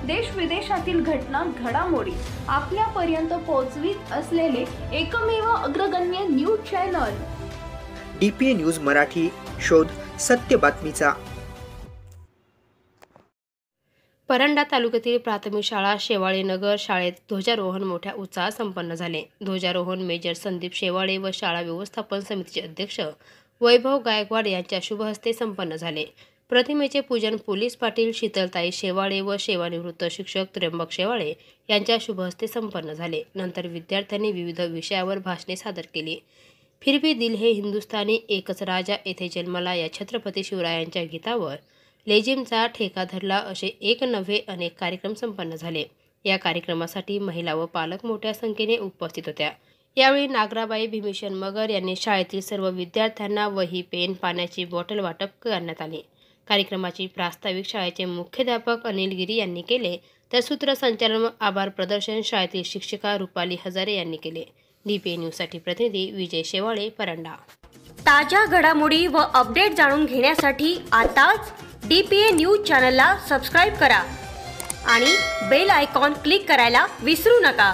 देश विदेशातील घटना घडामोडी आपल्यापर्यंत पोहोचवित असलेले एकमेव अग्रगण्य news channel DPA news Marathi. शोध सत्य बातमीचा. परंडा तालुक्यातील प्राथमिक शाळा शेवाळे नगर शाळेत ध्वजारोहण मोठ्या उत्साहात संपन्न झाले. ध्वजारोहण मेजर संदीप शेवाळे व शाळा व्यवस्थापन समितीचे अध्यक्ष वैभव गायकवाड यांच्या शुभ हस्ते संपन्न झाले. प्रतिमेचे पूजन पोलीस पाटील शीतलताई शेवाळे व सेवानिवृत्त शिक्षक त्र्यंबक शेवाळे यांच्या शुभ हस्ते संपन्न झाले. नंतर विद्यार्थ्यांनी विविध विषयावर भाषणे सादर केली. फिर भी दिल है हिंदुस्तानी एकच राजा येथे जन्मला या छत्रपती शिवरायांच्या गीतावर लेझिमचा ठेका धरला असे एक नव्हे अनेक कार्यक्रम संपन्न झाले. या कार्यक्रमासाठी महिला व पालक मोठ्या संख्येने उपस्थित होत्या. यावेळी नागराबाई भीमेशन मगर यांनी शाळेतील सर्व विद्यार्थ्यांना वही पेन पाण्याची बॉटल वाटप करण्यात आली. कार्यक्रमाची प्रास्ताविक शाळेचे मुख्याध्यापक अनिल गिरी यांनी केले तर सूत्रसंचालन व आभार प्रदर्शन शाळेतील शिक्षिका रुपाली हजारे यांनी केले. DPA न्यूजसाठी प्रतिनिधी विजय शेवाळे, परंडा. ताज्या घडामोडी व अपडेट जाणून घेण्यासाठी आताच DPA न्यूज चॅनलला सबस्क्राईब करा आणि बेल आयकॉन क्लिक करायला विसरू नका.